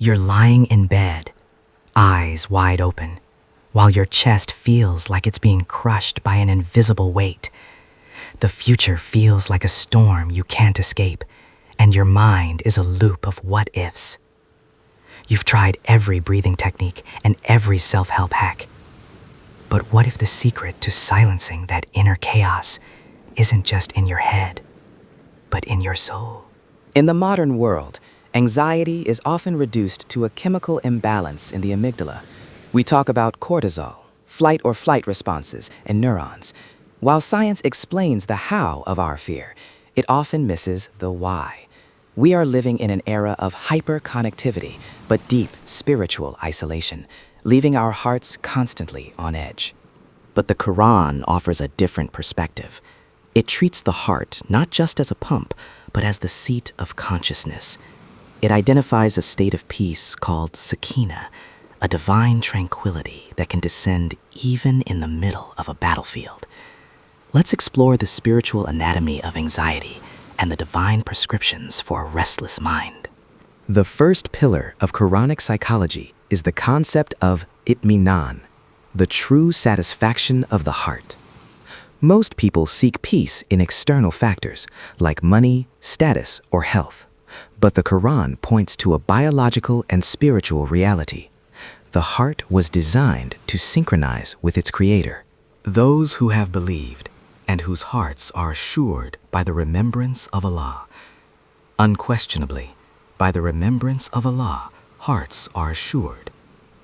You're lying in bed, eyes wide open, while your chest feels like it's being crushed by an invisible weight. The future feels like a storm you can't escape, and your mind is a loop of what-ifs. You've tried every breathing technique and every self-help hack. But what if the secret to silencing that inner chaos isn't just in your head, but in your soul? In the modern world, anxiety is often reduced to a chemical imbalance in the amygdala. We talk about cortisol, flight or flight responses, and neurons. While science explains the how of our fear, it often misses the why. We are living in an era of hyper-connectivity, but deep spiritual isolation, leaving our hearts constantly on edge. But the Quran offers a different perspective. It treats the heart not just as a pump, but as the seat of consciousness. It identifies a state of peace called sakina, a divine tranquility that can descend even in the middle of a battlefield. Let's explore the spiritual anatomy of anxiety and the divine prescriptions for a restless mind. The first pillar of Quranic psychology is the concept of itminan, the true satisfaction of the heart. Most people seek peace in external factors like money, status, or health. But the Quran points to a biological and spiritual reality. The heart was designed to synchronize with its creator. Those who have believed and whose hearts are assured by the remembrance of Allah. Unquestionably, by the remembrance of Allah, hearts are assured.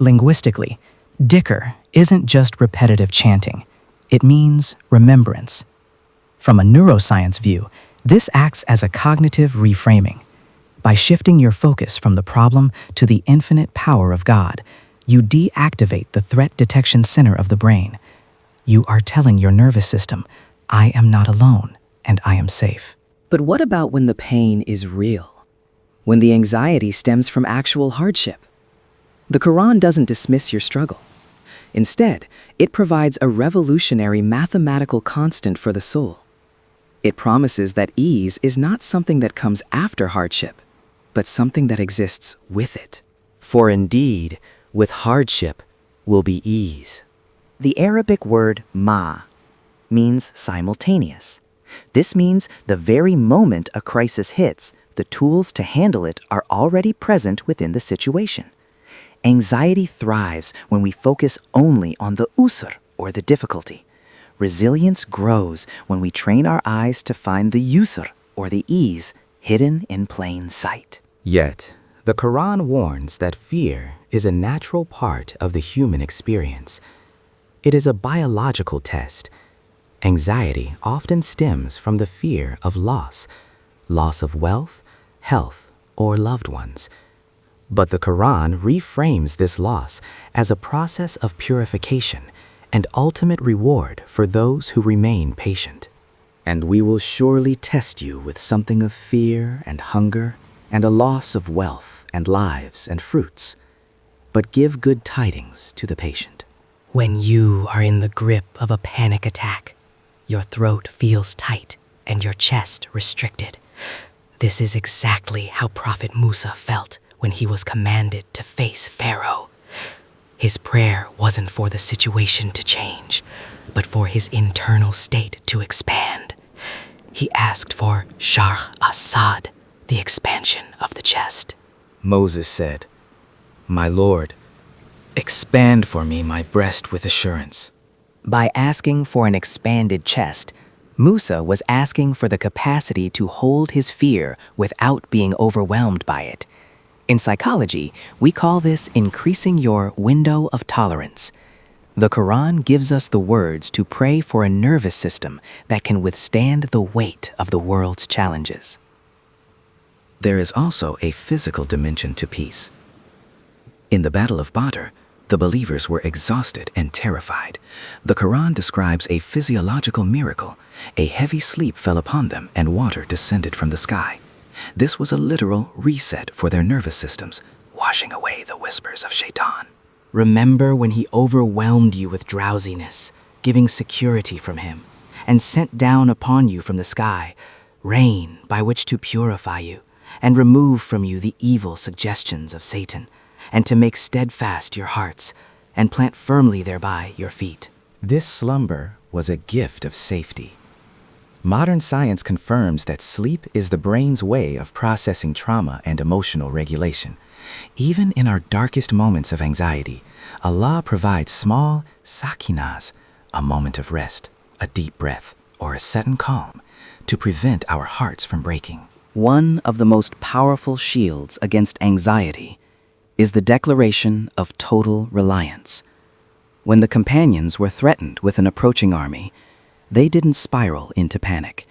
Linguistically, Dhikr isn't just repetitive chanting. It means remembrance. From a neuroscience view, this acts as a cognitive reframing. By shifting your focus from the problem to the infinite power of God, you deactivate the threat detection center of the brain. You are telling your nervous system, I am not alone and I am safe. But what about when the pain is real? When the anxiety stems from actual hardship? The Quran doesn't dismiss your struggle. Instead, it provides a revolutionary mathematical constant for the soul. It promises that ease is not something that comes after hardship, but something that exists with it. For indeed, with hardship will be ease. The Arabic word ma means simultaneous. This means the very moment a crisis hits, the tools to handle it are already present within the situation. Anxiety thrives when we focus only on the usr, or the difficulty. Resilience grows when we train our eyes to find the yusr, or the ease, hidden in plain sight. Yet, the Quran warns that fear is a natural part of the human experience. It is a biological test. Anxiety often stems from the fear of loss of wealth, health, or loved ones. But the Quran reframes this loss as a process of purification and ultimate reward for those who remain patient. And we will surely test you with something of fear and hunger and a loss of wealth and lives and fruits. But give good tidings to the patient. When you are in the grip of a panic attack, your throat feels tight and your chest restricted. This is exactly how Prophet Musa felt when he was commanded to face Pharaoh. His prayer wasn't for the situation to change, but for his internal state to expand. He asked for Sharh as-Sad, the expansion of the chest. Moses said, "My Lord, expand for me my breast with assurance." By asking for an expanded chest, Musa was asking for the capacity to hold his fear without being overwhelmed by it. In psychology, we call this increasing your window of tolerance. The Quran gives us the words to pray for a nervous system that can withstand the weight of the world's challenges. There is also a physical dimension to peace. In the Battle of Badr, the believers were exhausted and terrified. The Quran describes a physiological miracle. A heavy sleep fell upon them and water descended from the sky. This was a literal reset for their nervous systems, washing away the whispers of Shaitan. Remember when he overwhelmed you with drowsiness, giving security from him, and sent down upon you from the sky rain by which to purify you, and remove from you the evil suggestions of Satan, and to make steadfast your hearts, and plant firmly thereby your feet. This slumber was a gift of safety. Modern science confirms that sleep is the brain's way of processing trauma and emotional regulation. Even in our darkest moments of anxiety, Allah provides small sakinas, a moment of rest, a deep breath, or a sudden calm, to prevent our hearts from breaking. One of the most powerful shields against anxiety is the declaration of total reliance. When the companions were threatened with an approaching army, they didn't spiral into panic.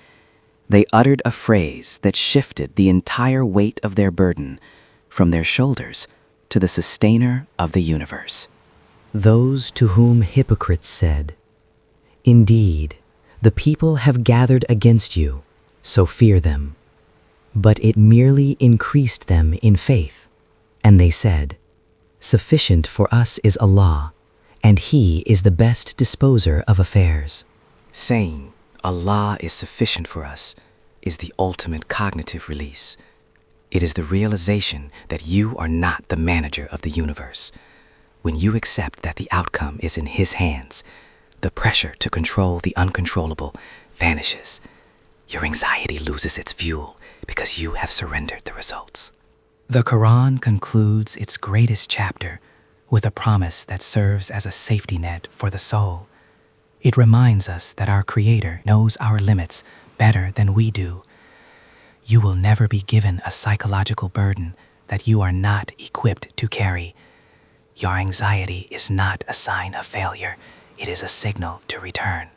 They uttered a phrase that shifted the entire weight of their burden from their shoulders to the sustainer of the universe. Those to whom hypocrites said, "Indeed, the people have gathered against you, so fear them." But it merely increased them in faith. And they said, "Sufficient for us is Allah, and He is the best disposer of affairs." Saying, Allah is sufficient for us, is the ultimate cognitive release. It is the realization that you are not the manager of the universe. When you accept that the outcome is in His hands, the pressure to control the uncontrollable vanishes. Your anxiety loses its fuel because you have surrendered the results. The Quran concludes its greatest chapter with a promise that serves as a safety net for the soul. It reminds us that our Creator knows our limits better than we do. You will never be given a psychological burden that you are not equipped to carry. Your anxiety is not a sign of failure. It is a signal to return.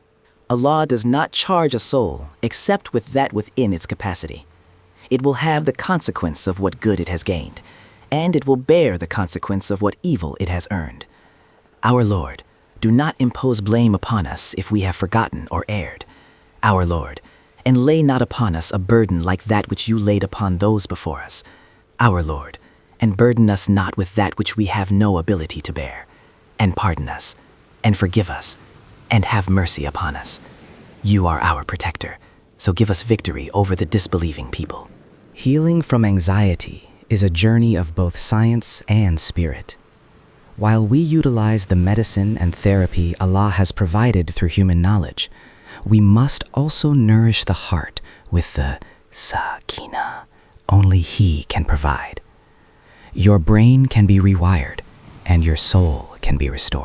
Allah does not charge a soul except with that within its capacity. It will have the consequence of what good it has gained, and it will bear the consequence of what evil it has earned. Our Lord, do not impose blame upon us if we have forgotten or erred. Our Lord, and lay not upon us a burden like that which you laid upon those before us. Our Lord, and burden us not with that which we have no ability to bear. And pardon us, and forgive us, and have mercy upon us. You are our protector, so give us victory over the disbelieving people. Healing from anxiety is a journey of both science and spirit. While we utilize the medicine and therapy Allah has provided through human knowledge, we must also nourish the heart with the sakina only He can provide. Your brain can be rewired, and your soul can be restored.